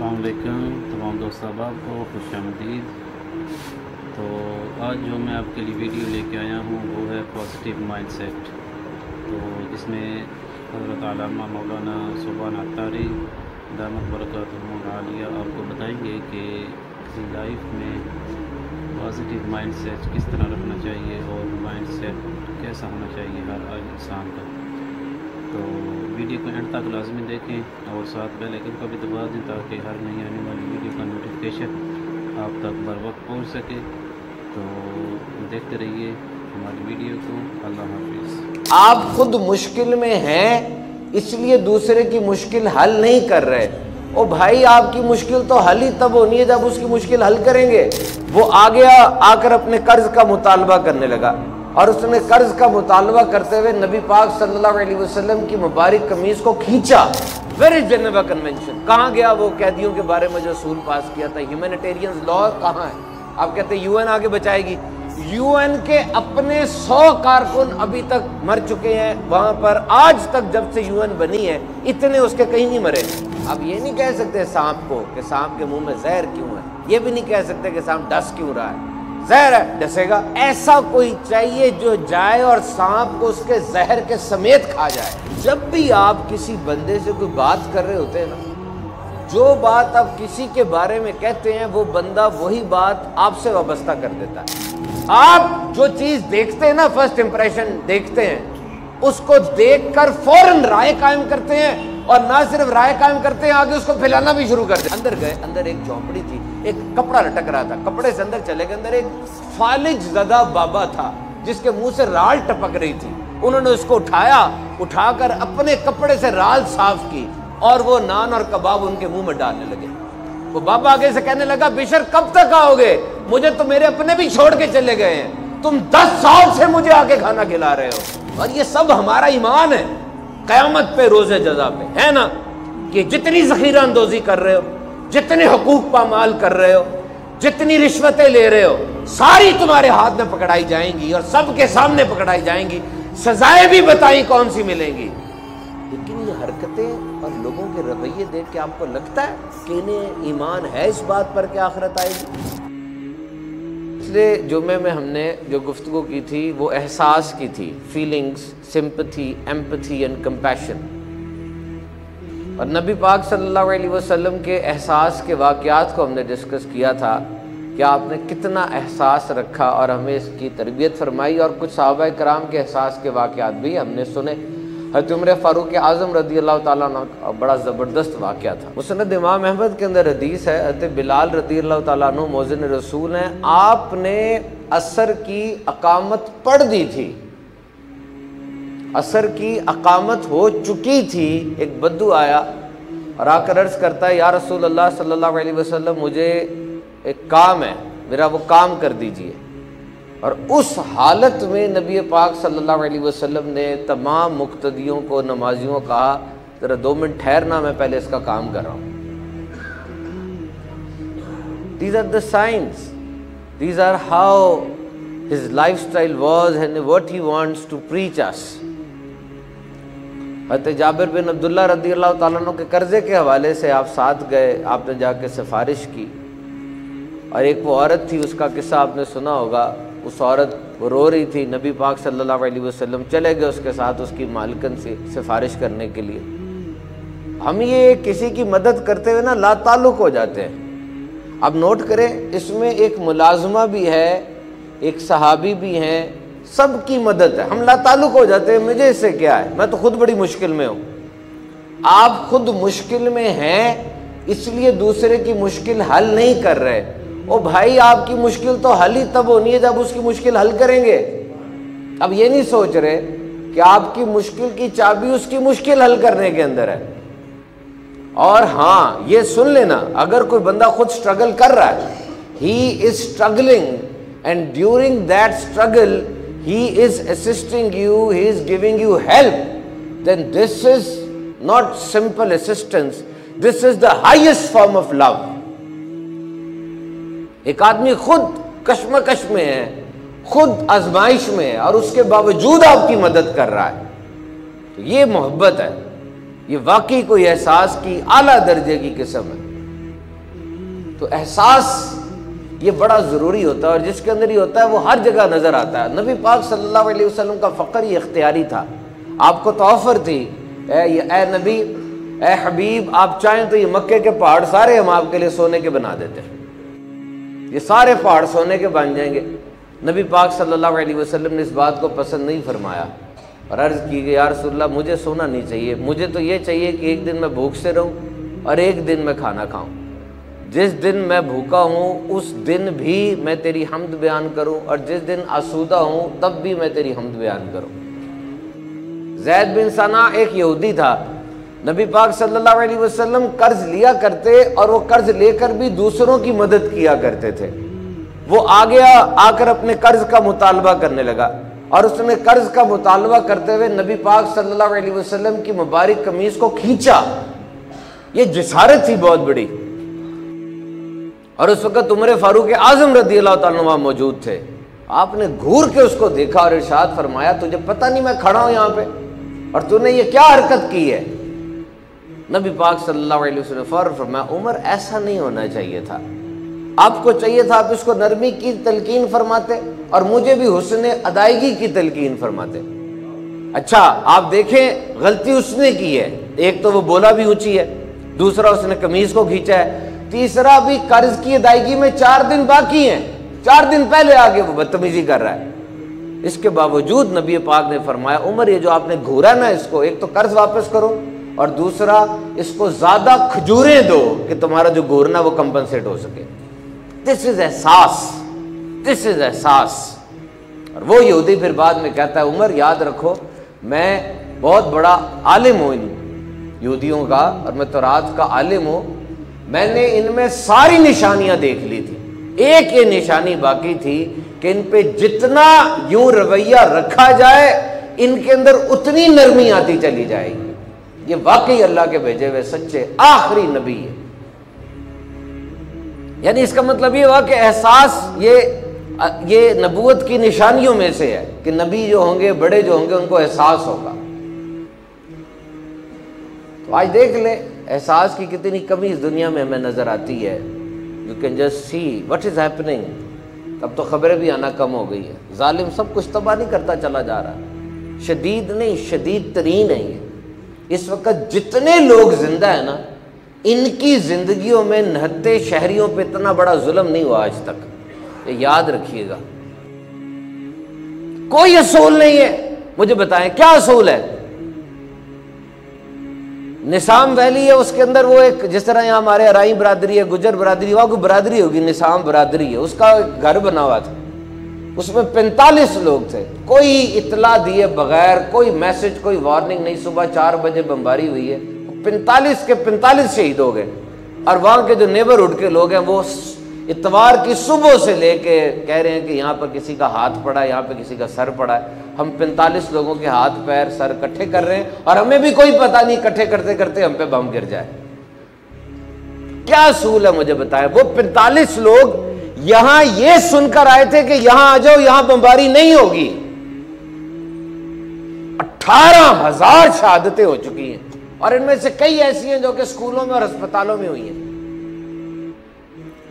अस्सलाम वालेकुम तमाम दोस्त अहबाब को खुशामदीद। तो आज जो मैं आपके लिए वीडियो लेके आया हूँ वो है पॉजिटिव माइंडसेट। तो इसमें हज़रत अल्लामा मौलाना सुभान अत्तारी दामत बरकातुहुल आलिया आपको बताएंगे कि लाइफ में पॉजिटिव माइंडसेट किस तरह रखना चाहिए और माइंडसेट कैसा होना चाहिए हर इंसान का। तो वीडियो को एंड तक लाजमी देखें और साथ बेल आइकन का भी दबा दें ताकि हर नई आने वाली वीडियो का नोटिफिकेशन आप तक बर वक्त पहुँच सके। तो देखते रहिए हमारी वीडियो को। अल्लाह हाफिज़। आप खुद मुश्किल में हैं इसलिए दूसरे की मुश्किल हल नहीं कर रहे। ओ भाई, आपकी मुश्किल तो हल ही तब होनी है जब उसकी मुश्किल हल करेंगे। वो आ गया, आकर अपने कर्ज का मुतालबा करने लगा और उसने कर्ज का मुतालबा करते हुए नबी पाक सल्लल्लाहु अलैहि वसल्लम की मुबारक कमीज को खींचा। Where is Geneva Convention? कहाँ गया वो कैदियों के बारे में जो असूल पास किया था? ह्यूमैनिटेरियन लॉ कहाँ है? आप कहते हैं यूएन आगे बचाएगी। यूएन के अपने 100 कारकुन अभी तक मर चुके हैं वहां पर। आज तक जब से यूएन बनी है इतने उसके कहीं नहीं मरे। अब ये नहीं कह सकते सांप को कि सांप के मुंह में जहर क्यों है, ये भी नहीं कह सकते कि सांप डस क्यों रहा है। जहर है, डसेगा। ऐसा कोई चाहिए जो जाए और सांप को उसके जहर के समेत खा जाए। जब भी आप किसी बंदे से कोई बात कर रहे होते हैं ना, जो बात आप किसी के बारे में कहते हैं वो बंदा वही बात आपसे वाबस्ता कर देता है। आप जो चीज देखते हैं ना, फर्स्ट इंप्रेशन देखते हैं, उसको देखकर फौरन राय कायम करते हैं और ना सिर्फ राय कायम करते हैं, आगे उसको फैलाना भी शुरू कर देते। अंदर गए, अंदर एक झोंपड़ी थी, एक कपड़ा लटक रहा था, कपड़े से अंदर चले गए। अंदर एक फालिज ज़दा बाबा था जिसके मुंह से राल टपक रही थी। उन्होंने उसको उठाया, उठाकर अपने कपड़े से राल साफ की और वो नान और कबाब उनके मुंह में डालने लगे। वो बाबा आगे से कहने लगा, बिशर कब तक आओगे? मुझे तो मेरे अपने भी छोड़ के चले गए हैं, तुम 10 साल से मुझे आके खाना खिला रहे हो। और ये सब हमारा ईमान है क़यामत पे, रोज़े जज़ा पे, है ना? कि जितनी ज़ख़ीरा अंदोज़ी कर रहे हो, जितने हुकूक पामाल कर रहे हो, जितनी रिश्वतें ले रहे हो, सारी तुम्हारे हाथ में पकड़ाई जाएंगी और सबके सामने पकड़ाई जाएंगी। सजाएं भी बताई कौन सी मिलेंगी। लेकिन ये हरकतें और लोगों के रवैये देख के आपको लगता है कि इन्हें ईमान है इस बात पर कि आखिरत आएगी? पिछले जुमे में हमने जो गुफ्तगू की थी वो एहसास की थी, feelings, sympathy, empathy and compassion. और नबी पाक सल्लल्लाहु अलैहि वसल्लम के एहसास के वाक़यात को हमने डिस्कस किया था कि आपने कितना एहसास रखा और हमें इसकी तरबियत फरमाई। और कुछ सहाबा कराम के एहसास के वाक़यात भी हमने सुने। हज़रत उमर फ़ारूक आज़म रज़ी अल्लाह ताला अन्हु का बड़ा ज़बरदस्त वाक़या था। मुस्नद इमाम अहमद के अंदर हदीस है, हज़रत बिलाल रज़ी अल्लाह ताला अन्हु मौज़िन रसूल हैं, आपने असर की अकामत पढ़ दी थी, असर की अकामत हो चुकी थी। एक बद्दू आया और आकर अर्ज़ करता है, या रसूल अल्लाह सल्लल्लाहु अलैहि वसल्लम, मुझे एक काम है, मेरा वो काम कर दीजिए। और उस हालत में नबी पाक सल्लल्लाहु अलैहि वसल्लम ने तमाम मुक्तदियों को, नमाजियों को कहा, ज़रा 2 मिनट ठहरना, मैं पहले इसका काम कर रहा हूँ। These are the signs, these are how his lifestyle was and what he wants to preach us। हज़रत जाबिर बिन अब्दुल्लाह रज़ी अल्लाह ताला अन्हु के कर्ज़े के हवाले से आप साथ गए, आपने जाके सिफारिश की। और एक वो औरत थी, उसका किस्सा आपने सुना होगा। उस औरत वो रो रही थी, नबी पाक सल्लल्लाहु अलैहि वसल्लम चले गए उसके साथ उसकी मालिकन से सिफारिश करने के लिए। हम ये किसी की मदद करते हुए ना लाताल्लुक़ हो जाते हैं। अब नोट करें, इसमें एक मुलाजमा भी है, एक सहाबी भी हैं, सबकी मदद है। हम लाताल्लुक़ हो जाते हैं, मुझे इससे क्या है, मैं तो खुद बड़ी मुश्किल में हूँ। आप खुद मुश्किल में हैं इसलिए दूसरे की मुश्किल हल नहीं कर रहे। ओ भाई, आपकी मुश्किल तो हल ही तब होनी है जब उसकी मुश्किल हल करेंगे। अब ये नहीं सोच रहे कि आपकी मुश्किल की चाबी उसकी मुश्किल हल करने के अंदर है। और हाँ, ये सुन लेना, अगर कोई बंदा खुद स्ट्रगल कर रहा है, he is struggling and during that struggle he is assisting you, he is giving you help, then this is not simple assistance, this is the highest form of love. एक आदमी खुद कश्मकश में है, खुद आजमाइश में है और उसके बावजूद आपकी मदद कर रहा है, तो ये मोहब्बत है, ये वाकई कोई एहसास की आला दर्जे की किस्म है। तो एहसास ये बड़ा ज़रूरी होता है, और जिसके अंदर ही होता है वो हर जगह नज़र आता है। नबी पाक सल्लल्लाहु अलैहि वसल्लम का फ़क्र ये इख्तियारी था। आपको तो ऑफ़र थी, ए नबी, ए हबीब, आप चाहें तो ये मक्के के पहाड़ सारे हम आपके लिए सोने के बना देते हैं, ये सारे पहाड़ सोने के बन जाएंगे। नबी पाक सल्लल्लाहु अलैहि वसल्लम ने इस बात को पसंद नहीं फरमाया और अर्ज़ की कि या रसूलल्लाह, मुझे सोना नहीं चाहिए, मुझे तो ये चाहिए कि एक दिन मैं भूख से रहूं और एक दिन मैं खाना खाऊं। जिस दिन मैं भूखा हूँ उस दिन भी मैं तेरी हम्द बयान करूँ, और जिस दिन आसूदा हूँ तब भी मैं तेरी हम्द बयान करूँ। ज़ैद बिन सना एक यहूदी था। नबी पाक सल्लल्लाहु अलैहि वसल्लम कर्ज लिया करते और वो कर्ज लेकर भी दूसरों की मदद किया करते थे। वो आ गया, आकर अपने कर्ज का मुतालबा करने लगा, और उसने कर्ज का मुतालबा करते हुए नबी पाक सल्लल्लाहु अलैहि वसल्लम की मुबारक कमीज को खींचा। ये जिसारत थी बहुत बड़ी। और उस वक्त उमर फारूक आजम रज़ी अल्लाह तआला अन्हु मौजूद थे। आपने घूर के उसको देखा और इरशाद फरमाया, तुझे पता नहीं मैं खड़ा हूं यहाँ पे और तूने ये क्या हरकत की है? नबी पाक सल्लल्लाहु अलैहि वसल्लम फरमाया, उमर ऐसा नहीं होना चाहिए था, आपको चाहिए था आप इसको नरमी की तलकीन फरमाते और मुझे भी हुस्न अदायगी की तलकीन फरमाते। अच्छा आप देखें, गलती उसने की है। एक तो वो बोला भी ऊंची है, दूसरा उसने कमीज को खींचा है, तीसरा भी कर्ज की अदायगी में 4 दिन बाकी हैं, 4 दिन पहले आगे वो बदतमीजी कर रहा है। इसके बावजूद नबी पाक ने फरमाया, उमर ये जो आपने घूरा ना, इसको एक तो कर्ज वापस करो और दूसरा इसको ज्यादा खजूरें दो कि तुम्हारा जो घूरना वो कंपनसेट हो सके। दिस इज एहसास, दिस इज एहसास। और वो यहूदी फिर बाद में कहता है, उमर याद रखो मैं बहुत बड़ा आलिम हूं इन यहूदियों का, और मैं तौरात का आलिम हूं, मैंने इनमें सारी निशानियां देख ली थी, एक ये निशानी बाकी थी कि इन पे जितना यूं रवैया रखा जाए इनके अंदर उतनी नरमी आती चली जाएगी। ये वाकई अल्लाह के भेजे हुए सच्चे आखिरी नबी है। यानी इसका मतलब ये हुआ कि एहसास ये नबूवत की निशानियों में से है कि नबी जो होंगे, बड़े जो होंगे, उनको एहसास होगा। तो आज देख ले एहसास की कितनी कमी इस दुनिया में हमें नजर आती है। You can just see what is happening. अब तो खबरें भी आना कम हो गई है। जालिम सब कुछ तबाह नहीं करता चला जा रहा है, शदीद नहीं शदीद तरीन है ये। इस वक्त जितने लोग जिंदा है ना, इनकी जिंदगियों में 69 शहरियों पे इतना बड़ा जुल्म नहीं हुआ आज तक, ये याद रखिएगा। कोई असूल नहीं है। मुझे बताएं क्या असूल है? निसाम वैली है, उसके अंदर वो एक, जिस तरह यहाँ हमारे अराई बरादरी है, गुजर बरादरी, वहाँ कोई बरादरी होगी, निसाम बरादरी है, उसका घर बना हुआ था, उसमें 45 लोग थे। कोई इतला दिए बगैर, कोई मैसेज, कोई वार्निंग नहीं, सुबह 4 बजे बमबारी हुई है, 45 के 45 शहीद हो गए। और वहाँ के जो नेबरहुड के लोग हैं वो इतवार की सुबह से लेके कह रहे हैं कि यहाँ पर किसी का हाथ पड़ा है, यहाँ पे किसी का सर पड़ा है। हम 45 लोगों के हाथ पैर सर इकट्ठे कर रहे हैं और हमें भी कोई पता नहीं, इकट्ठे करते करते हम पे बम गिर जाए। क्या असूल है मुझे बताएं? वो 45 लोग यहां ये सुनकर आए थे कि यहां आ जाओ, यहां बमबारी नहीं होगी। 18,000 शहादतें हो चुकी हैं और इनमें से कई ऐसी हैं जो कि स्कूलों में और अस्पतालों में हुई हैं।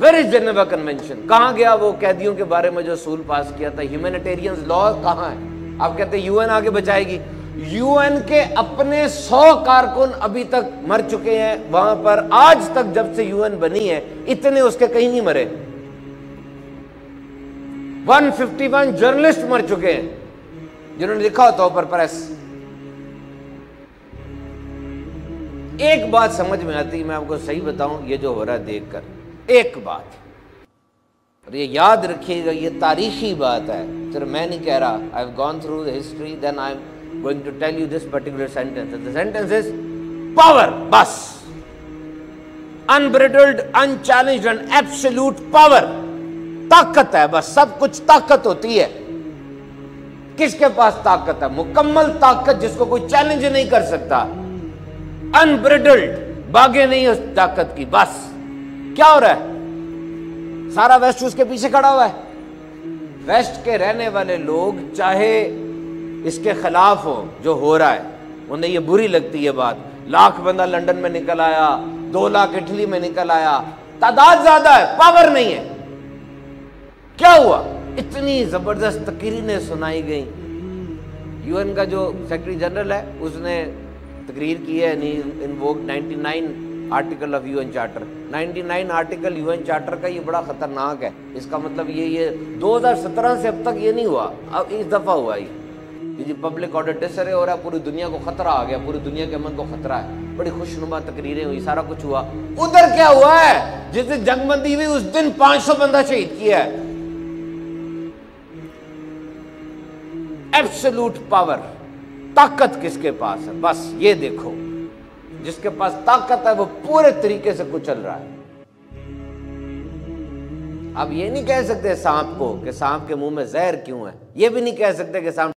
Where is Geneva Convention? कहां गया वो कैदियों के बारे में जो असूल पास किया था? ह्यूमैनिटेरियन लॉ कहां है? आप कहते हैं यूएन आगे बचाएगी। यूएन के अपने 100 कारकुन अभी तक मर चुके हैं वहां पर। आज तक जब से यूएन बनी है इतने उसके कहीं नहीं मरे। 151 जर्नलिस्ट मर चुके हैं जिन्होंने लिखा होता ऊपर प्रेस। एक बात समझ में आती, मैं आपको सही बताऊं, ये जो हो रहा है देखकर, एक बात, और ये याद रखिएगा, ये तारीखी बात है, सिर्फ मैं नहीं कह रहा। I have gone through the history, then I am going to tell you this particular sentence. The sentence is power. बस, unbridled, unchallenged and absolute power. ताकत है, बस सब कुछ ताकत होती है। किसके पास ताकत है? मुकम्मल ताकत, जिसको कोई चैलेंज नहीं कर सकता। अनब्रिडल्ड, बागे नहीं उस ताकत की। बस क्या हो रहा है? सारा वेस्ट उसके पीछे खड़ा हुआ है। वेस्ट के रहने वाले लोग चाहे इसके खिलाफ हो जो हो रहा है, उन्हें ये बुरी लगती है बात। 1 लाख बंदा लंदन में निकल आया, 2 लाख इटली में निकल आया, तादाद ज्यादा है, पावर नहीं है। क्या हुआ? इतनी जबरदस्त तकरीरें सुनाई गई। यूएन का जो सेक्रेटरी जनरल है उसने तकरीर की है, invoke 99 article of UN charter. 99 article UN charter का ये बड़ा खतरनाक है। इसका मतलब ये 2017 से अब तक ये नहीं हुआ, अब इस दफा हुआ ये जी पब्लिक ऑर्डर डिसरे हो रहा है, पूरी दुनिया को खतरा आ गया, पूरी दुनिया के अमन को खतरा है। बड़ी खुशनुमा तकरीरें हुई, सारा कुछ हुआ। उधर क्या हुआ है? जिस दिन जंगबंदी हुई उस दिन 500 बंदा शहीद किया है। एब्सोल्यूट पावर, ताकत किसके पास है? बस ये देखो, जिसके पास ताकत है वो पूरे तरीके से कुचल रहा है। अब ये नहीं कह सकते सांप को कि सांप के मुंह में जहर क्यों है, ये भी नहीं कह सकते कि सांप